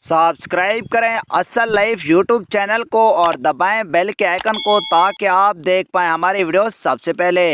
Subscribe करें असल life YouTube channel को और दबाएं बेल के आइकन को ताकि आप देख पाएं हमारी वीडियो सबसे पहले।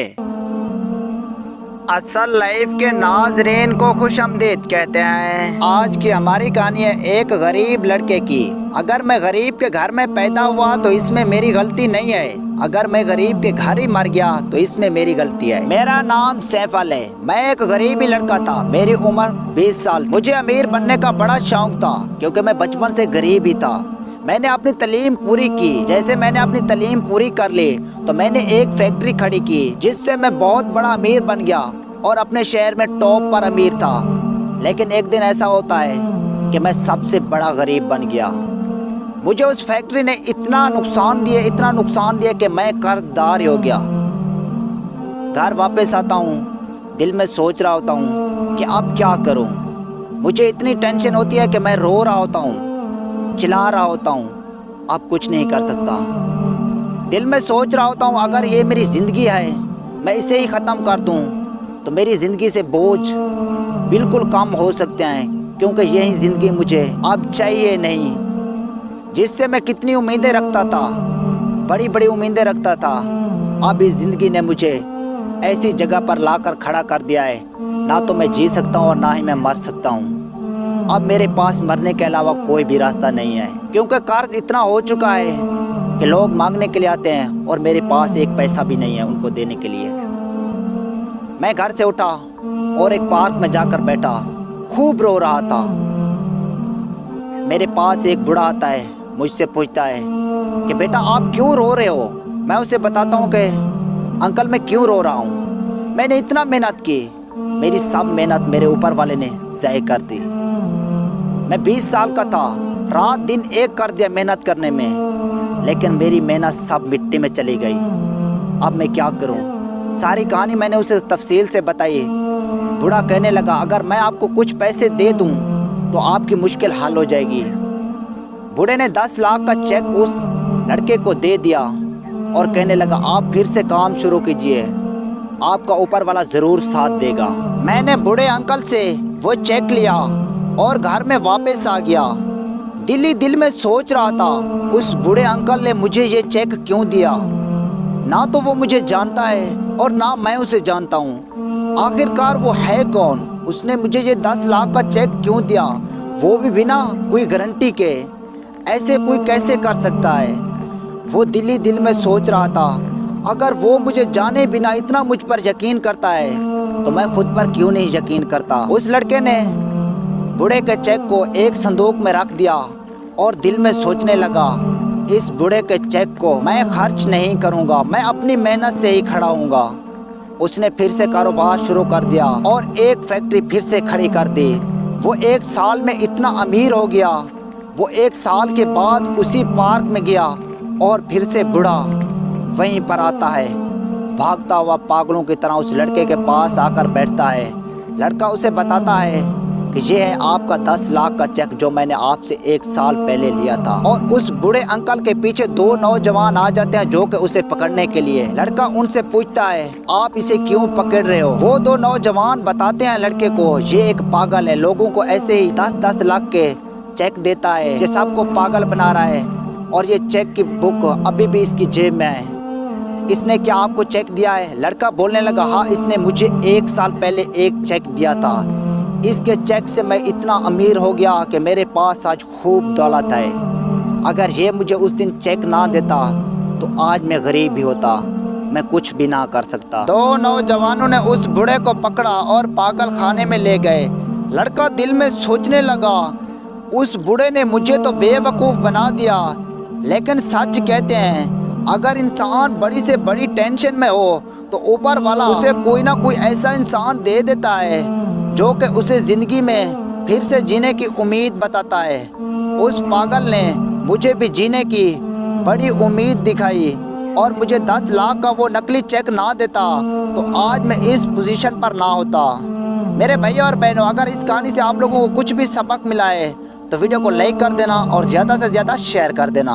असल लाइफ के नाजरीन को खुशामदीद कहते हैं। आज की हमारी कहानी है एक गरीब लड़के की। अगर मैं गरीब के घर में पैदा हुआ तो इसमें मेरी गलती नहीं है, अगर मैं गरीब के घर ही मर गया तो इसमें मेरी गलती है। मेरा नाम सैफल है, मैं एक गरीब ही लड़का था। मेरी उम्र 20 साल। मुझे अमीर बनने का बड़ा शौक था क्योंकि मैं बचपन से गरीब ही था। मैंने अपनी तालीम पूरी की। जैसे मैंने अपनी तालीम पूरी कर ली तो मैंने एक फैक्ट्री खड़ी की जिससे मैं बहुत बड़ा अमीर बन गया और अपने शहर में टॉप पर अमीर था। लेकिन एक दिन ऐसा होता है कि मैं सबसे बड़ा गरीब बन गया। मुझे उस फैक्ट्री ने इतना नुकसान दिया कि मैं कर्जदार हो गया। घर वापस आता हूँ, दिल में सोच रहा होता हूँ कि अब क्या करूँ। मुझे इतनी टेंशन होती है कि मैं रो रहा होता हूँ, चिल्ला रहा होता हूँ, अब कुछ नहीं कर सकता। दिल में सोच रहा होता हूँ अगर ये मेरी ज़िंदगी है, मैं इसे ही ख़त्म कर दूँ तो मेरी ज़िंदगी से बोझ बिल्कुल कम हो सकते हैं, क्योंकि यही ज़िंदगी मुझे अब चाहिए नहीं। जिससे मैं कितनी उम्मीदें रखता था, बड़ी बड़ी उम्मीदें रखता था, अब इस ज़िंदगी ने मुझे ऐसी जगह पर लाकर खड़ा कर दिया है, ना तो मैं जी सकता हूँ और ना ही मैं मर सकता हूँ। अब मेरे पास मरने के अलावा कोई भी रास्ता नहीं है, क्योंकि कर्ज इतना हो चुका है कि लोग मांगने के लिए आते हैं और मेरे पास एक पैसा भी नहीं है उनको देने के लिए। मैं घर से उठा और एक पार्क में जाकर बैठा, खूब रो रहा था। मेरे पास एक बूढ़ा आता है, मुझसे पूछता है कि बेटा आप क्यों रो रहे हो। मैं उसे बताता हूँ कि अंकल मैं क्यों रो रहा हूँ, मैंने इतना मेहनत की, मेरी सब मेहनत मेरे ऊपर वाले ने ज़ाय कर दी। मैं 20 साल का था, रात दिन एक कर दिया मेहनत करने में, लेकिन मेरी मेहनत सब मिट्टी में चली गई। अब मैं क्या करूँ। सारी कहानी मैंने उसे तफसील से बताई। बूढ़ा कहने लगा अगर मैं आपको कुछ पैसे दे दूं तो आपकी मुश्किल हल हो जाएगी। बूढ़े ने 10 लाख का चेक उस लड़के को दे दिया और कहने लगा आप फिर से काम शुरू कीजिए, आपका ऊपर वाला ज़रूर साथ देगा। मैंने बूढ़े अंकल से वो चेक लिया और घर में वापस आ गया। दिल ही दिल में सोच रहा था उस बूढ़े अंकल ने मुझे ये चेक क्यों दिया। ना तो वो मुझे जानता है और ना मैं उसे जानता हूँ। आखिरकार वो है कौन, उसने मुझे ये 10 लाख का चेक क्यों दिया, वो भी बिना कोई गारंटी के। ऐसे कोई कैसे कर सकता है। वो दिल ही दिल में सोच रहा था अगर वो मुझे जाने बिना इतना मुझ पर यकीन करता है तो मैं खुद पर क्यों नहीं यकीन करता। उस लड़के ने बूढ़े के चेक को एक संदूक में रख दिया और दिल में सोचने लगा इस बूढ़े के चेक को मैं खर्च नहीं करूंगा, मैं अपनी मेहनत से ही खड़ा हूँगा। उसने फिर से कारोबार शुरू कर दिया और एक फैक्ट्री फिर से खड़ी कर दी। वो 1 साल में इतना अमीर हो गया। वो 1 साल के बाद उसी पार्क में गया और फिर से बूढ़ा वहीं पर आता है, भागता हुआ पागलों की तरह उस लड़के के पास आकर बैठता है। लड़का उसे बताता है कि ये है आपका 10 लाख का चेक जो मैंने आपसे 1 साल पहले लिया था। और उस बूढ़े अंकल के पीछे 2 नौजवान आ जाते हैं जो कि उसे पकड़ने के लिए। लड़का उनसे पूछता है आप इसे क्यों पकड़ रहे हो। वो 2 नौजवान बताते हैं लड़के को ये एक पागल है, लोगों को ऐसे ही 10-10 लाख के चेक देता है, ये सबको पागल बना रहा है और ये चेक की बुक अभी भी इसकी जेब में है। इसने क्या आपको चेक दिया है। लड़का बोलने लगा हाँ इसने मुझे 1 साल पहले एक चेक दिया था। इसके चेक से मैं इतना अमीर हो गया कि मेरे पास आज खूब दौलत है। अगर ये मुझे उस दिन चेक ना देता तो आज मैं गरीब ही होता, मैं कुछ भी ना कर सकता। 2 नौजवानों ने उस बूढ़े को पकड़ा और पागल खाने में ले गए। लड़का दिल में सोचने लगा उस बूढ़े ने मुझे तो बेवकूफ़ बना दिया। लेकिन सच कहते हैं अगर इंसान बड़ी से बड़ी टेंशन में हो तो ऊपर वाला उसे कोई ना कोई ऐसा इंसान दे देता है जो कि उसे ज़िंदगी में फिर से जीने की उम्मीद बताता है। उस पागल ने मुझे भी जीने की बड़ी उम्मीद दिखाई और मुझे 10 लाख का वो नकली चेक ना देता तो आज मैं इस पोजीशन पर ना होता। मेरे भाई और बहनों अगर इस कहानी से आप लोगों को कुछ भी सबक मिला है तो वीडियो को लाइक कर देना और ज़्यादा से ज़्यादा शेयर कर देना।